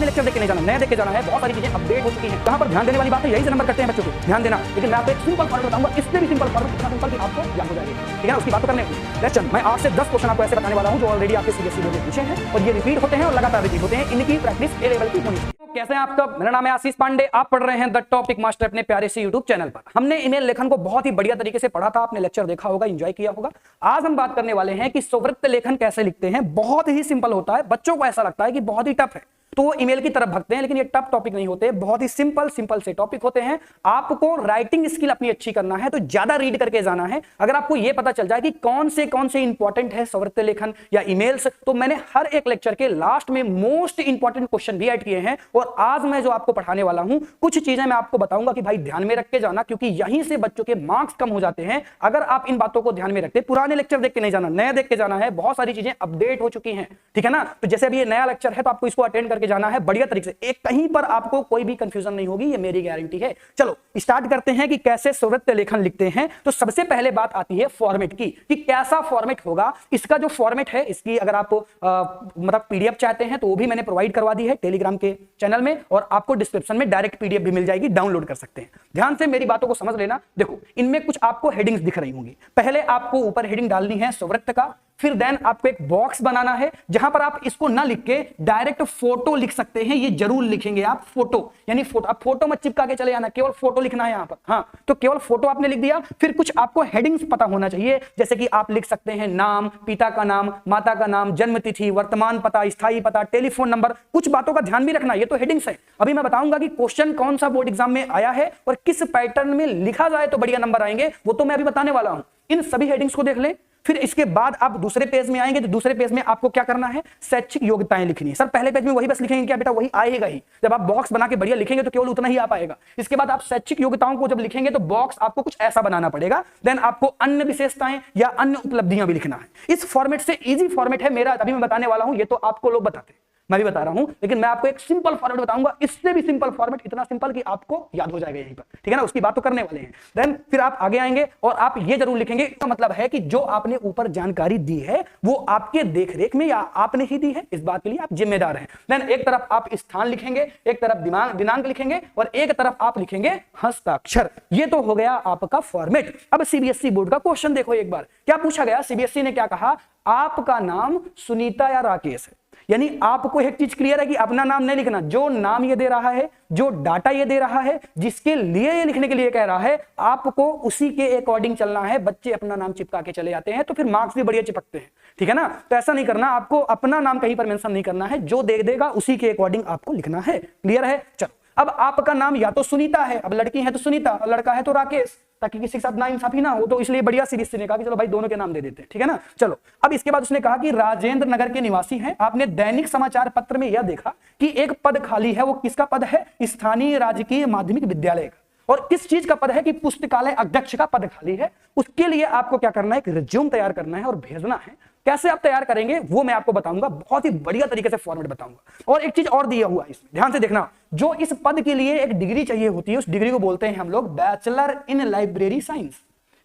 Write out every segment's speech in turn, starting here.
पुराने लेक्चर देख के नहीं जाना, नए देख के जाना है। बहुत सारी चीजें अपडेट हो चुकी हैं। कहां पर ध्यान देने वाली बात है, यही से नंबर करते हैं बच्चों को ध्यान देना। लेकिन मैं आपको एक सिंपल फॉर्मेट बताऊंगा, इससे भी सिंपल फॉर्मेट, इतना सिंपल कि आपको याद हो जाएगा, ठीक है ना। उसकी बात तो करने लेक्चर मैं 8 से 10 क्वेश्चन आपको ऐसे बताने वाला हूं जो ऑलरेडी आपके सीबीएसई बोर्ड में पूछे हैं और ये रिपीट होते हैं और लगातार रिपीट होते हैं। इनकी प्रैक्टिस ए लेवल की होनी चाहिए। कैसे हैं आप सब? मेरा नाम है आशीष पांडे, आप पढ़ रहे हैं द टॉपिक मास्टर अपने प्यारे से यूट्यूब चैनल पर। हमने ईमेल लेखन को बहुत ही बढ़िया तरीके से पढ़ा था, आपने लेक्चर देखा होगा, एंजॉय किया होगा। आज हम बात करने वाले हैं कि स्ववृत्त लेखन कैसे लिखते हैं। बहुत ही सिंपल होता है, बच्चों को ऐसा लगता है कि बहुत ही टफ है तो वो ईमेल की तरफ भागते हैं, लेकिन ये टफ टॉपिक नहीं होते, बहुत ही सिंपल से टॉपिक होते हैं। आपको राइटिंग स्किल अपनी अच्छी करना है तो ज्यादा रीड करके जाना है। अगर आपको ये पता चल जाए कि कौन से इंपॉर्टेंट है स्ववृत्त लेखन या ईमेल्स, तो मैंने हर एक लेक्चर के लास्ट में मोस्ट इंपॉर्टेंट क्वेश्चन भी ऐड किए हैं। और आज मैं जो आपको पढ़ाने वाला हूं, कुछ चीजें मैं आपको बताऊंगा कि भाई ध्यान में रख के जाना, क्योंकि यहीं से बच्चों के मार्क्स कम हो जाते हैं अगर आप इन बातों को ध्यान में रखते। पुराने लेक्चर देख के नहीं जाना, नया देख के जाना है। बहुत सारी चीजें अपडेट हो चुकी हैं, ठीक है ना। तो जैसे अभी ये नया लेक्चर है तो आपको इसको अटेंड करके जाना है बढ़िया तरीके से। एक कहीं पर आपको कोई भी कंफ्यूजन नहीं होगी, ये मेरी गारंटी है। चलो स्टार्ट करते हैं कि कैसे स्ववृत्त लेखन लिखते हैं। तो सबसे पहले बात आती है फॉर्मेट की, कि कैसा फॉर्मेट होगा। इसका जो फॉर्मेट है, इसकी अगर आप मतलब पीडीएफ चाहते हैं तो वो भी मैंने प्रोवाइड करवा दी है टेलीग्राम के चैनल में, और आपको डिस्क्रिप्शन में डायरेक्ट पीडीएफ भी मिल जाएगी, डाउनलोड कर सकते हैं। ध्यान से मेरी बातों को समझ लेना। देखो इनमें कुछ आपको हेडिंग्स दिख रही होंगी। पहले आपको ऊपर हेडिंग डालनी है स्ववृत्त का, फिर देन आपको एक बॉक्स बनाना है जहां पर आप इसको ना लिख के डायरेक्ट फोटो लिख सकते हैं। ये जरूर लिखेंगे आप फोटो, यानी फोटो। आप फोटो मत चिपका के चले आना, केवल फोटो लिखना है यहां पर। हाँ, तो केवल फोटो आपने लिख दिया। फिर कुछ आपको हेडिंग्स पता होना चाहिए, जैसे कि आप लिख सकते हैं नाम, पिता का नाम, माता का नाम, जन्म तिथि, वर्तमान पता, स्थायी पता, टेलीफोन नंबर। कुछ बातों का ध्यान भी रखना, ये तो हेडिंग्स है। अभी मैं बताऊंगा कि क्वेश्चन कौन सा बोर्ड एग्जाम में आया है और किस पैटर्न में लिखा जाए तो बढ़िया नंबर आएंगे, वो तो मैं अभी बताने वाला हूं। इन सभी हेडिंग्स को देख लें। फिर इसके बाद आप दूसरे पेज में आएंगे तो दूसरे पेज में आपको क्या करना है, शैक्षिक योग्यताएं लिखनी है। सर पहले पेज में वही बस लिखेंगे क्या बेटा? वही आएगा ही। जब आप बॉक्स बना के बढ़िया लिखेंगे तो केवल उतना ही आ पाएगा। इसके बाद आप शैक्षिक योग्यताओं को जब लिखेंगे तो बॉक्स आपको कुछ ऐसा बनाना पड़ेगा। देन आपको अन्य विशेषताएं या अन्य उपलब्धियां भी लिखना है। इस फॉर्मेट से इजी फॉर्मेट है मेरा, अभी मैं बताने वाला हूं। ये तो आपको लोग बताते हैं, मैं भी बता रहा हूं, लेकिन मैं आपको एक सिंपल फॉर्मेट बताऊंगा, इससे भी सिंपल फॉर्मेट, इतना सिंपल कि आपको याद हो जाएगा यहीं पर, ठीक है ना। उसकी बात तो करने वाले हैं। देन फिर आप आगे आएंगे और आप ये जरूर लिखेंगे, इसका मतलब है कि जो आपने ऊपर जानकारी दी है वो आपके देखरेख में या आपने ही दी है, इस बात के लिए आप जिम्मेदार हैं। देन एक तरफ आप स्थान लिखेंगे, एक तरफ दिनांक लिखेंगे और एक तरफ आप लिखेंगे हस्ताक्षर। ये तो हो गया आपका फॉर्मेट। अब सीबीएसई बोर्ड का क्वेश्चन देखो एक बार, क्या पूछा गया। सीबीएसई ने क्या कहा, आपका नाम सुनीता या राकेश है। यानी आपको एक चीज क्लियर है कि अपना नाम नहीं लिखना, जो नाम ये दे रहा है, जो डाटा ये दे रहा है, जिसके लिए ये लिखने के लिए कह रहा है, आपको उसी के अकॉर्डिंग चलना है। बच्चे अपना नाम चिपका के चले जाते हैं तो फिर मार्क्स भी बढ़िया चिपकते हैं, ठीक है ना। तो ऐसा नहीं करना, आपको अपना नाम कहीं पर मेंशन नहीं करना है, जो दे देगा उसी के अकॉर्डिंग आपको लिखना है। क्लियर है? चलो, अब आपका नाम या तो सुनीता है, अब लड़की है तो सुनीता, लड़का है तो राकेश, ताकि किसी के साथ नाइंसाफी ना हो, तो इसलिए बढ़िया सीरीज ने कहा कि चलो भाई दोनों के नाम दे देते हैं, ठीक है ना। चलो, अब इसके बाद उसने कहा कि राजेंद्र नगर के निवासी हैं। आपने दैनिक समाचार पत्र में यह देखा कि एक पद खाली है, वो किसका पद है? स्थानीय राजकीय माध्यमिक विद्यालय का। और किस चीज का पद है? कि पुस्तकालय अध्यक्ष का पद खाली है। उसके लिए आपको क्या करना है, एक रिज्यूम तैयार करना है और भेजना है। कैसे आप तैयार करेंगे वो मैं आपको बताऊंगा, बहुत ही बढ़िया तरीके से फॉर्मेट बताऊंगा। और एक चीज और दिया हुआ है इसमें, ध्यान से देखना। जो इस पद के लिए एक डिग्री चाहिए होती है, उस डिग्री को बोलते हैं हम लोग बैचलर इन लाइब्रेरी साइंस।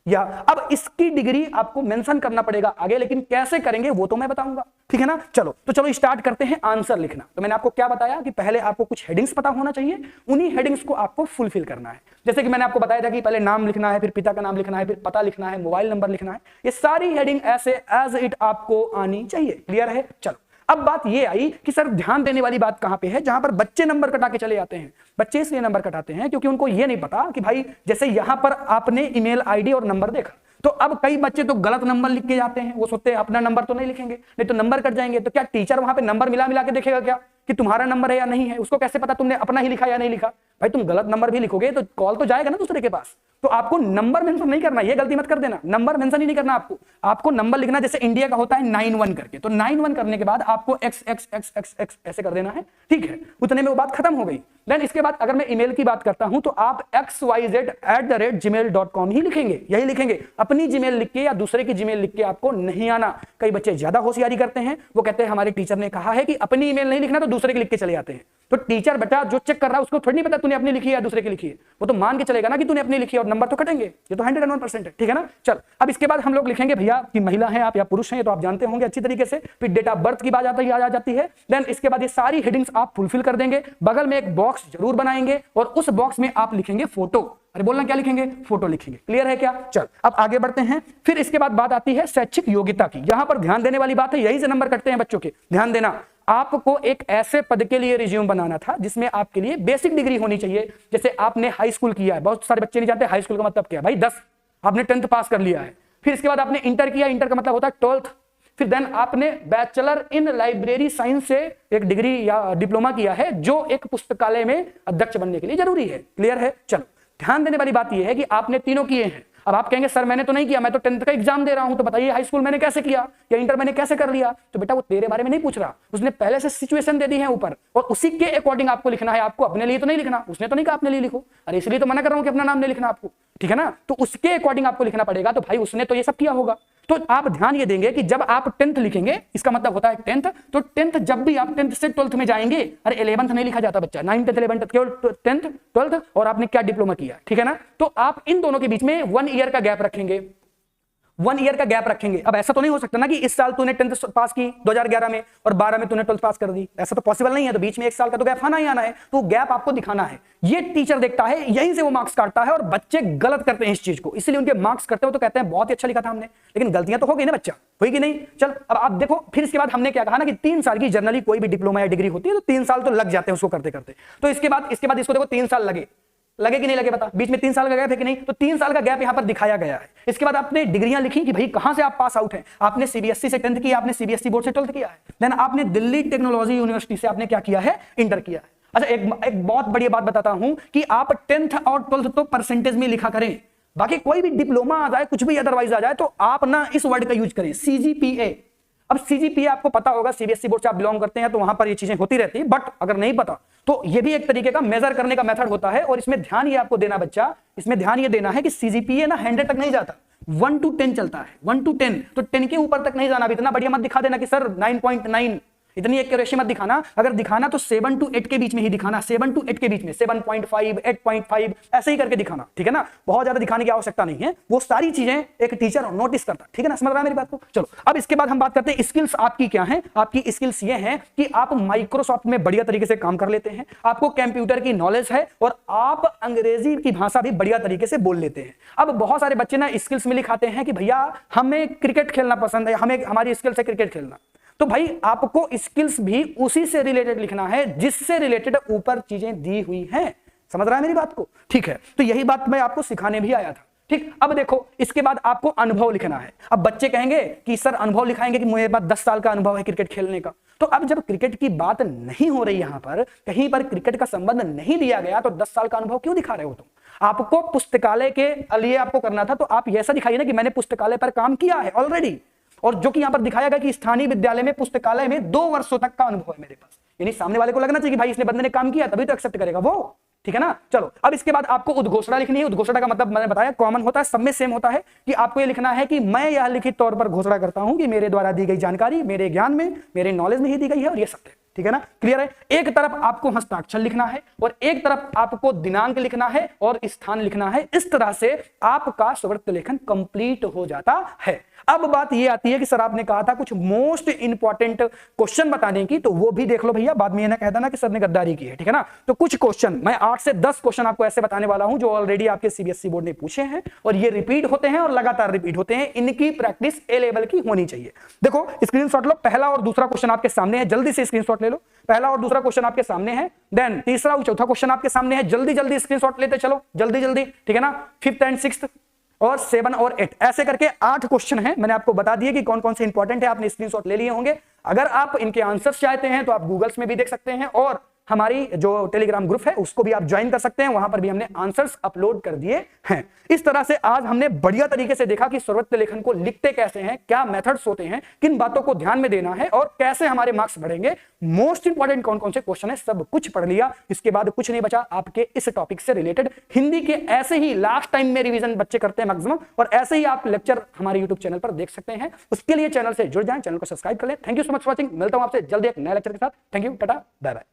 या अब इसकी डिग्री आपको मेंशन करना पड़ेगा आगे, लेकिन कैसे करेंगे वो तो मैं बताऊंगा, ठीक है ना। चलो स्टार्ट करते हैं आंसर लिखना। तो मैंने आपको क्या बताया कि पहले आपको कुछ हेडिंग्स पता होना चाहिए, उन्हीं हेडिंग्स को आपको फुलफिल करना है। जैसे कि मैंने आपको बताया था कि पहले नाम लिखना है, फिर पिता का नाम लिखना है, फिर पता लिखना है, मोबाइल नंबर लिखना है। ये सारी हेडिंग ऐसे एज इट आपको आनी चाहिए। क्लियर है? चलो, अब बात ये आई कि सर ध्यान देने वाली बात कहां पे है, जहां पर बच्चे नंबर कटा के चले जाते हैं। बच्चे इसलिए नंबर कटाते हैं क्योंकि उनको ये नहीं पता कि भाई जैसे यहां पर आपने ईमेल आईडी और नंबर देखा, तो अब कई बच्चे तो गलत नंबर लिख के जाते हैं। वो सोचते हैं अपना नंबर तो नहीं लिखेंगे, नहीं तो नंबर कट जाएंगे। तो क्या टीचर वहां पे नंबर मिला मिला के देखेगा क्या कि तुम्हारा नंबर है या नहीं है? उसको कैसे पता तुमने अपना ही लिखा या नहीं लिखा? भाई तुम गलत नंबर भी लिखोगे तो कॉल तो जाएगा ना दूसरे के पास। तो आपको नंबर मेंशन नहीं करना, ये गलती मत कर देना, नंबर मेंशन ही नहीं करना आपको नंबर लिखना जैसे इंडिया का होता है 91 करके। तो 91 करने के बाद आपको XXXXX ऐसे कर देना है, ठीक है। उतने में वो बात खत्म हो गई। देन इसके बाद अगर मैं ईमेल की बात करता हूं तो आप xyz@gmail.com ही लिखेंगे, यही लिखेंगे। अपनी जीमेल लिख के या दूसरे की जीमेल लिख के आपको नहीं आना। कई बच्चे ज्यादा होशियारी करते हैं, वो कहते हैं हमारे टीचर ने कहा है कि अपनी ईमेल नहीं लिखना, तो दूसरे की लिख के चले जाते हैं। तो टीचर बेटा जो चेक कर रहा है उसको थोड़ी नहीं पता तूने अपनी लिखी है या दूसरे की लिखी है, वो तो मान के चलेगा ना कि तूने अपनी लिखी है और नंबर तो कटेंगे। ये तो 101% है, ठीक है ना। चल अब इसके बाद हम लोग लिखेंगे भैया कि महिला है आप या पुरुष हैं, तो आप जानते होंगे अच्छी तरीके से। फिर डेट ऑफ बर्थ की बात आ जाती है। देन इसके बाद ये सारी हेडिंग्स आप फुलफिल कर देंगे। बगल में एक बॉक्स जरूर बनाएंगे और उस बॉक्स में आप लिखेंगे फोटो। अरे बोलना क्या लिखेंगे? फोटो लिखेंगे। क्लियर है क्या? चल अब आगे बढ़ते हैं। फिर इसके बाद बात आती है शैक्षिक योग्यता की। यहां पर ध्यान देने वाली बात है, यही से नंबर कटते हैं बच्चों के। ध्यान देना, आपको एक ऐसे पद के लिए रिज्यूम बनाना था जिसमें आपके लिए बेसिक डिग्री होनी चाहिए। जैसे आपने हाई स्कूल किया है, बहुत सारे बच्चे नहीं जानते हाई स्कूल का मतलब क्या है। भाई 10 आपने 10th पास कर लिया है। फिर इसके बाद आपने इंटर किया, इंटर का मतलब होता है 12th। फिर देन आपने बैचलर इन लाइब्रेरी साइंस से एक डिग्री या डिप्लोमा किया है, जो एक पुस्तकालय में अध्यक्ष बनने के लिए जरूरी है। क्लियर है? चलो ध्यान देने वाली बात यह है कि आपने तीनों किए हैं। अब आप कहेंगे सर मैंने तो नहीं किया, मैं तो 10th का एग्जाम दे रहा हूं, तो बताइए हाई स्कूल मैंने कैसे किया या इंटर मैंने कैसे कर लिया। तो बेटा वो तेरे बारे में नहीं पूछ रहा, उसने पहले से सिचुएशन दे दी है ऊपर और उसी के अकॉर्डिंग आपको लिखना है। आपको अपने लिए तो नहीं लिखना, उसने तो नहीं कहा अपने लिए लिखो। अरे इसलिए तो मना कर रहा हूं कि अपना नाम नहीं लिखना आपको, ठीक है ना। तो उसके अकॉर्डिंग आपको लिखना पड़ेगा। तो भाई उसने तो ये सब किया होगा। तो आप ध्यान ये देंगे कि जब आप 10th लिखेंगे, इसका मतलब होता है 10th, तो 10th जब भी आप 10th से 12th में जाएंगे, अरे 11th नहीं लिखा जाता बच्चा, 9th 11th केवल 10th 12th और आपने क्या डिप्लोमा किया, ठीक है ना। तो आप इन दोनों के बीच में 1 ईयर का गैप रखेंगे, 1 ईयर का गैप रखेंगे। अब ऐसा तो नहीं हो सकता ना कि इस साल तूने 10th पास की 2011 में और 12 में तूने 12th पास कर दी, ऐसा तो पॉसिबल नहीं है। तो बीच में 1 साल का तो गैप आना ही आना है, तो गैप आपको दिखाना है। ये टीचर देखता है, यहीं से वो मार्क्स काटता है और बच्चे गलत करते हैं इस चीज को, इसलिए उनके मार्क्स करते हो तो कहते हैं बहुत ही अच्छा लिखा था हमने, लेकिन गलतियां तो हो गई ना बच्चा, हुई कि नहीं। चल अब आप देखो, फिर इसके बाद हमने क्या कहा ना कि 3 साल की जनरली कोई भी डिप्लोमा या डिग्री होती है तो 3 साल तो लग जाते हैं उसको करते करते। तो इसके बाद इसको देखो 3 साल लगे कि नहीं लगे, बता बीच में 3 साल का गैप है कि नहीं। तो 3 साल का गैप यहां पर दिखाया गया है। इसके बाद आपने डिग्रियां लिखी कि भाई कहां से आप पास आउट हैं। आपने सीबीएसई से 10th किया, आपने सीबीएसई बोर्ड से 12th किया है। देन आपने दिल्ली टेक्नोलॉजी यूनिवर्सिटी से आपने क्या किया है? इंटर किया है। अच्छा एक बहुत बड़ी बात बताता हूं कि आप 10th और 12th तो परसेंटेज में लिखा करें, बाकी कोई भी डिप्लोमा आ जाए, कुछ भी अदरवाइज आ जाए, तो आप ना इस वर्ड का यूज करें, सीजीपीए। अब सीजीपीए आपको पता होगा, सीबीएसई बोर्ड से आप बिलोंग करते हैं तो वहां पर ये चीजें होती रहती है। बट अगर नहीं पता तो ये भी एक तरीके का मेजर करने का मेथड होता है। और इसमें ध्यान ये आपको देना बच्चा, इसमें ध्यान ये देना है कि सीजीपीए ना 100 तक नहीं जाता, 1 to 10 चलता है, 1 to 10। तो 10 के ऊपर तक नहीं जाना। इतना बढ़िया मत दिखा देना कि सर 9.9, इतनी एक रेशे मत दिखाना। अगर दिखाना तो 7 to 8 के बीच में ही दिखाना, 7 to 8 के बीच में, 7.5 8.5 ऐसे ही करके दिखाना, ठीक है ना। बहुत ज्यादा दिखाने की आवश्यकता नहीं है, वो सारी चीजें एक टीचर नोटिस करता है, ठीक है ना। समझ रहा है मेरी बात को? चलो अब इसके बाद हम बात करते हैं स्किल्स आपकी क्या है। आपकी स्किल्स ये हैं कि आप माइक्रोसॉफ्ट में बढ़िया तरीके से काम कर लेते हैं, आपको कंप्यूटर की नॉलेज है और आप अंग्रेजी की भाषा भी बढ़िया तरीके से बोल लेते हैं। अब बहुत सारे बच्चे ना स्किल्स में लिखाते हैं कि भैया हमें क्रिकेट खेलना पसंद है, हमें हमारी स्किल्स है क्रिकेट खेलना। तो भाई आपको स्किल्स भी उसी से रिलेटेड लिखना है जिससे रिलेटेड ऊपर चीजें दी हुई हैं। समझ रहा है मेरी बात को? ठीक है, तो यही बात मैं आपको सिखाने भी आया था। ठीक, अब देखो इसके बाद आपको अनुभव लिखना है। अब बच्चे कहेंगे कि सर अनुभव लिखाएंगे कि मेरे पास 10 साल का अनुभव है क्रिकेट खेलने का। तो अब जब क्रिकेट की बात नहीं हो रही, यहां पर कहीं पर क्रिकेट का संबंध नहीं दिया गया, तो 10 साल का अनुभव क्यों दिखा रहे हो तुम? आपको पुस्तकालय के लिए आपको करना था, तो आप ऐसा दिखाइए ना कि मैंने पुस्तकालय पर काम किया है ऑलरेडी। और जो कि यहां पर दिखाया गया कि स्थानीय विद्यालय में पुस्तकालय में 2 वर्षों तक का अनुभव है मेरे पास, यानी सामने वाले को लगना चाहिए कि भाई इसने बंदे ने काम किया, तभी तो एक्सेप्ट करेगा वो, ठीक है ना। चलो अब इसके बाद आपको उद्घोषणा लिखनी है। उद्घोषणा का मतलब मैंने बताया कॉमन होता है, सब में सेम होता है कि आपको ये लिखना है कि मैं यह लिखित तौर पर घोषणा करता हूं कि मेरे द्वारा दी गई जानकारी मेरे ज्ञान में, मेरे नॉलेज में ही दी गई है और ये सत्य है, ठीक है ना। क्लियर है? एक तरफ आपको हस्ताक्षर लिखना है और एक तरफ आपको दिनांक लिखना है और स्थान लिखना है। इस तरह से आपका स्वरत लेखन कंप्लीट हो जाता है। अब बात ये आती है कि सर आपने कहा था कुछ मोस्ट इंपॉर्टेंट क्वेश्चन बताने की, तो वो भी देख लो भैया, बाद में ये ना कह देना कि सर ने गद्दारी की है, ठीक है ना। तो कुछ क्वेश्चन मैं 8 से 10 क्वेश्चन आपको ऐसे बताने वाला हूं जो ऑलरेडी आपके सीबीएसई बोर्ड ने पूछे हैं और ये रिपीट होते हैं और लगातार रिपीट होते हैं। इनकी प्रैक्टिस ए लेवल की होनी चाहिए। देखो स्क्रीनशॉट लो, पहला और दूसरा क्वेश्चन आपके सामने है, जल्दी से स्क्रीनशॉट ले लो। पहला और दूसरा क्वेश्चन आपके सामने है, देन तीसरा और चौथा क्वेश्चन आपके सामने है। जल्दी जल्दी स्क्रीनशॉट लेते चलो, जल्दी जल्दी, ठीक है ना। 5th and 6th और 7 और 8 ऐसे करके 8 क्वेश्चन हैं। मैंने आपको बता दिया कि कौन कौन से इंपॉर्टेंट है, आपने स्क्रीनशॉट ले लिए होंगे। अगर आप इनके आंसर्स चाहते हैं तो आप गूगल्स में भी देख सकते हैं और हमारी जो टेलीग्राम ग्रुप है उसको भी आप ज्वाइन कर सकते हैं, वहां पर भी हमने आंसर्स अपलोड कर दिए हैं। इस तरह से आज हमने बढ़िया तरीके से देखा कि स्वरत लेखन को लिखते कैसे हैं, क्या मेथड्स होते हैं, किन बातों को ध्यान में देना है और कैसे हमारे मार्क्स बढ़ेंगे, मोस्ट इंपॉर्टेंट कौन कौन से क्वेश्चन है, सब कुछ पढ़ लिया। इसके बाद कुछ नहीं बचा आपके इस टॉपिक से रिलेटेड। हिंदी के ऐसे ही लास्ट टाइम में रिवीजन बच्चे करते हैं मैक्सिमम, और ऐसे ही आप लेक्चर हमारे यूट्यूब चैनल पर देख सकते हैं। उसके लिए चैनल से जुड़ जाएं, चैनल को सब्सक्राइब कर लें। Thank you so much for watching. मिलता हूं आपसे जल्दी एक नए लेक्चर के साथ। Thank you, tata, bye bye.